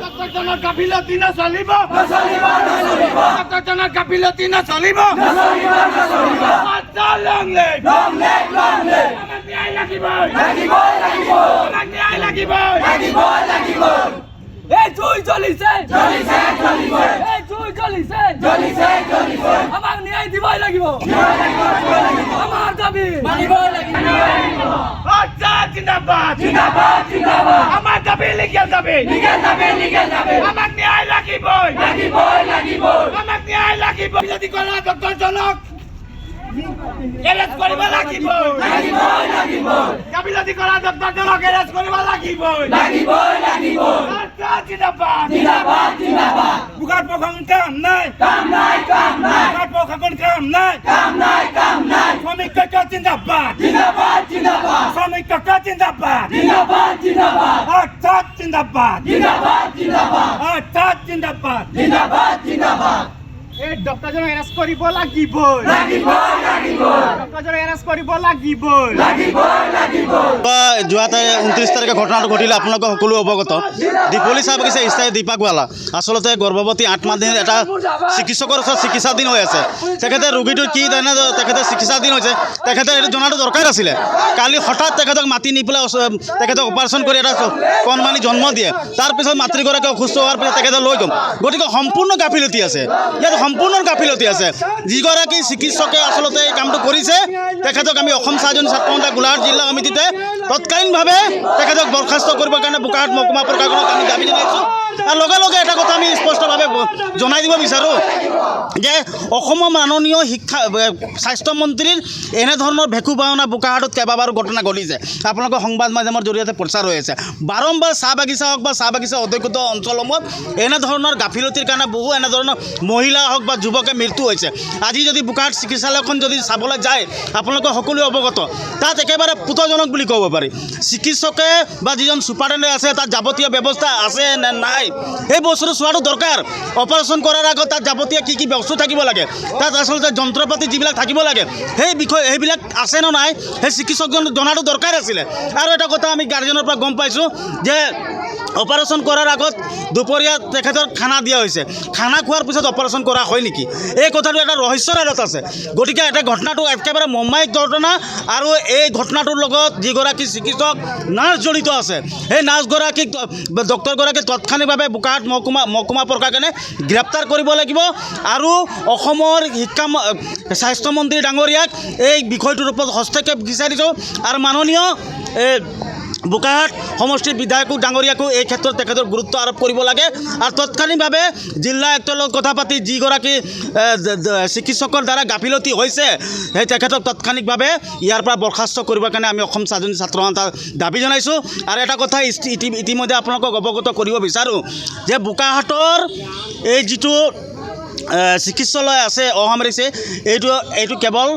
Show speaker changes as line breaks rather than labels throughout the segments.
ডক্টৰজনৰ গাফিলতি নচলিব ডক্টৰজনৰ গাফিলতি নচলিব আমাক ন্যায় লাগিবই আমাক ন্যায় লাগিবই
এই জুই জ্বলিছে এই জুই জ্বলিছে আমাক ন্যায় দিবই লাগিব আমাৰ দাবী মানিবই লাগিব
জিন্দাবাদ আমাৰ দাবী লিগেল দাবী আমাক ন্যায় লাগিবই আমাক ন্যায় লাগিব বিৰোধী কৰা ডক্টৰজনক এৰেষ্ট কৰিব লাগিবই গাফিলতি কৰা ডক্টৰজনক এৰেষ্ট কৰিব লাগিবই জিন্দাবাদ বুখাৰ প্ৰশাসন কাম নাই বুখাৰ প্ৰশাসন কাম নাই শ্ৰমিক ঐক্য জিন্দাবাদ শ্ৰমিক ঐক্য জিন্দাবাদ অৰ্থাৎ জিন্দাবাদ অৰ্থাৎ জিন্দাবাদ এই ডক্টৰজনক এৰেষ্ট কৰিব লাগিবই ডক্টৰজনক এৰেষ্ট কৰিব লাগিবই
যোৱা 29 তাৰিখে ঘটনাটো ঘটিলে আপোনালোকে সকলো অৱগত দীপলি চাহ বাগিচা স্থায়ী দীপাকৱালা আচলতে গৰ্ভৱতী 8 মাহ দিন এটা চিকিৎসকৰ ওচৰত চিকিৎসাধীন হৈ আছে তেখেতে ৰোগীটোৰ কি জানে তেখেতে চিকিৎসাধীন হৈছে তেখেতে এইটো জনাটো দৰকাৰ আছিলে কালি হঠাৎ তেখেতক মাতি নি পেলাই তেখেতক অপাৰেশ্যন কৰি এটা কণমানি জন্ম দিয়ে তাৰপিছত মাতৃগৰাকী অসুস্থ হোৱাৰ পিছত তেখেতে লৈ গ'ল গতিকে সম্পূৰ্ণ গাফিলতি আছে ইয়াত সম্পূৰ্ণ গাফিলতি আছে যিগৰাকী চিকিৎসকে আচলতে এই কামটো কৰিছে তেখেতক আমি অসম চাহজনী ছাত্ৰ সন্থা গোলাঘাট জিলা সমিতিতে তৎকালীনভাৱে তেখেতক বৰখাস্ত কৰিবৰ কাৰণে বোকাহাট মহকুমা প্ৰশাসনক আমি দাবী জনাইছোঁ আৰু লগে লগে এটা কথা আমি স্পষ্টভাৱে জনাই দিব বিচাৰোঁ যে অসমৰ মাননীয় স্বাস্থ্যমন্ত্ৰীৰ এনেধৰণৰ ভেকু ভাওনা বোকাহাটত কেইবাবাৰো ঘটনা ঘটিছে আপোনালোকৰ সংবাদ মাধ্যমৰ জৰিয়তে প্ৰচাৰ হৈ আছে বাৰম্বাৰ চাহ বাগিচা হওক বা চাহ বাগিচা অধ্যুষিত অঞ্চলসমূহত এনেধৰণৰ গাফিলতিৰ কাৰণে বহু এনেধৰণৰ মহিলা হওক বা যুৱকে মৃত্যু হৈছে আজি যদি বোকাহাট চিকিৎসালয়খন যদি চাবলৈ যায় আপোনালোকে সকলোৱে অৱগত তাত একেবাৰে পুতজনক বুলি ক'ব পাৰি চিকিৎসকে বা যিজন ছুপাৰিণ্টেণ্ডেণ্ট আছে তাত যাৱতীয় ব্যৱস্থা আছে নে নাই এই বস্তুটো চোৱাটো দৰকাৰ অপাৰেশ্যন কৰাৰ আগত তাত যাৱতীয় কি কি বস্তু থাকিব লাগে তাত আচলতে যন্ত্ৰপাতি যিবিলাক থাকিব লাগে সেই বিষয় সেইবিলাক আছে নে নাই সেই চিকিৎসকজন জনাটো দৰকাৰ আছিলে আৰু এটা কথা আমি গাৰ্জেনৰ পৰা গম পাইছোঁ যে অপাৰেশ্যন কৰাৰ আগত দুপৰীয়া তেখেতৰ খানা দিয়া হৈছে খানা খোৱাৰ পিছত অপাৰেশ্যন কৰা হয় নেকি এই কথাটো এটা ৰহস্যৰ আঁৰত আছে গতিকে এটা ঘটনাটো একেবাৰে মৰ্মায়িক ঘটনা আৰু এই ঘটনাটোৰ লগত যিগৰাকী চিকিৎসক নাৰ্ছ জড়িত আছে সেই নাৰ্ছগৰাকীক ডক্টৰগৰাকীক তাৎক্ষণিকভাৱে বোকাহাট মহকুমা প্ৰশাসনে গ্ৰেপ্তাৰ কৰিব লাগিব আৰু অসমৰ স্বাস্থ্যমন্ত্ৰী ডাঙৰীয়াক এই বিষয়টোৰ ওপৰত হস্তক্ষেপ বিচাৰিছোঁ আৰু মাননীয় বোকাহাট সমষ্টিৰ বিধায়ক ডাঙৰীয়াকো এই ক্ষেত্ৰত তেখেতৰ গুৰুত্ব আৰোপ কৰিব লাগে আৰু তৎকালীনভাৱে জিলা আয়ুক্তৰ লগত কথা পাতি যিগৰাকী চিকিৎসকৰ দ্বাৰা গাফিলতি হৈছে সেই তেখেতক তাৎক্ষণিকভাৱে ইয়াৰ পৰা বৰখাস্ত কৰিবৰ কাৰণে আমি অসম চাহজনী ছাত্ৰ সন্থাৰ দাবী জনাইছোঁ আৰু এটা কথা ইতিমধ্যে আপোনালোকক অৱগত কৰিব বিচাৰোঁ যে বোকাহাটৰ এই যিটো চিকিৎসালয় আছে অসামৰিছে এইটো কেৱল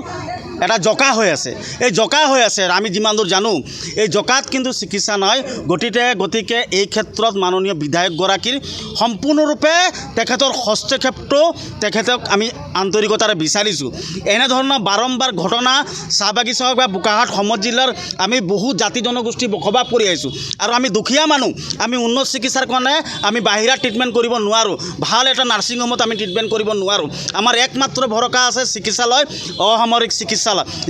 এটা জকা হৈ আছে এই জকা হৈ আছে আমি যিমান দূৰ জানো এই জকাত কিন্তু চিকিৎসা নহয় গতিকে এই ক্ষেত্ৰত মাননীয় বিধায়কগৰাকীৰ সম্পূৰ্ণৰূপে তেখেতৰ হস্তক্ষেপটো তেখেতক আমি আন্তৰিকতাৰে বিচাৰিছোঁ এনেধৰণৰ বাৰম্বাৰ ঘটনা চাহ বাগিচা হওক বা বোকাহাট সমষ্টি জিলাৰ আমি বহু জাতি জনগোষ্ঠী বসবাস কৰি আহিছোঁ আৰু আমি দুখীয়া মানুহ আমি উন্নত চিকিৎসাৰ কাৰণে আমি বাহিৰা ট্ৰিটমেণ্ট কৰিব নোৱাৰোঁ ভাল এটা নাৰ্ছিং হোমত আমি ট্ৰিটমেণ্ট কৰিব নোৱাৰোঁ আমাৰ একমাত্ৰ ভৰসা আছে চিকিৎসালয় অসামৰিক চিকিৎসালয়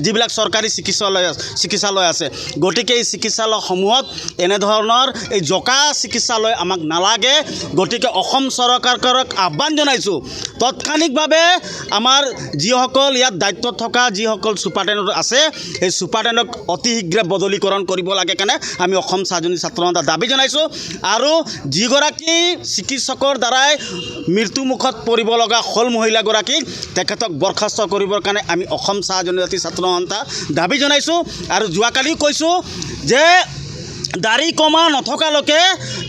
যিবিলাক চৰকাৰী চিকিৎসালয় আছে গতিকে এই চিকিৎসালয়সমূহত এনেধৰণৰ এই জকা চিকিৎসালয় আমাক নালাগে গতিকে অসম চৰকাৰক আহ্বান জনাইছোঁ তৎক্ষণিকভাৱে আমাৰ যিসকল ইয়াত দায়িত্বত থকা যিসকল ছুপাৰিণ্টেণ্ডেণ্ট আছে সেই ছুপাৰিণ্টেণ্ডেণ্টক অতি শীঘ্ৰে বদলীকৰণ কৰিব লাগে কাৰণে আমি অসম চাহজনী ছাত্ৰ সন্থাৰ দাবী জনাইছোঁ আৰু যিগৰাকী চিকিৎসকৰ দ্বাৰাই মৃত্যুমুখত পৰিব লগা হ'ল মহিলাগৰাকীক তেখেতক বৰখাস্ত কৰিবৰ কাৰণে আমি অসম চাহজনী ছাত্ৰ সন্থা দাবী জনাইছোঁ আৰু যোৱাকালিও কৈছোঁ যে দাড়ি কমা নথকালৈকে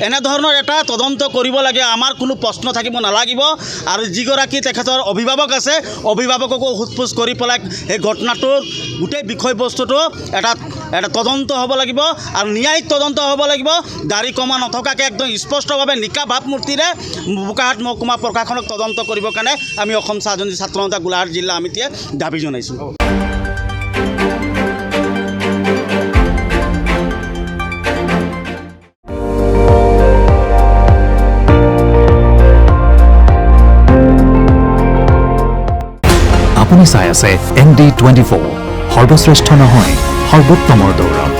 এনেধৰণৰ এটা তদন্ত কৰিব লাগে আমাৰ কোনো প্ৰশ্ন থাকিব নালাগিব আৰু যিগৰাকী তেখেতৰ অভিভাৱক আছে অভিভাৱককো সোধপোছ কৰি পেলাই এই ঘটনাটোৰ গোটেই বিষয়বস্তুটো এটা তদন্ত হ'ব লাগিব আৰু ন্যায়িক তদন্ত হ'ব লাগিব দাড়ি কমা নথকাকৈ একদম স্পষ্টভাৱে নিকা ভাৱমূৰ্তিৰে বোকাহাট মহকুমা প্ৰশাসনক তদন্ত কৰিবৰ কাৰণে আমি অসম চাহজনী ছাত্ৰ সন্থা গোলাঘাট জিলা সমিতিয়ে দাবী জনাইছোঁ।
আপুনি চাই আছে MD24 সৰ্বশ্ৰেষ্ঠ নহয় সৰ্বোত্তমৰ দৌৰত।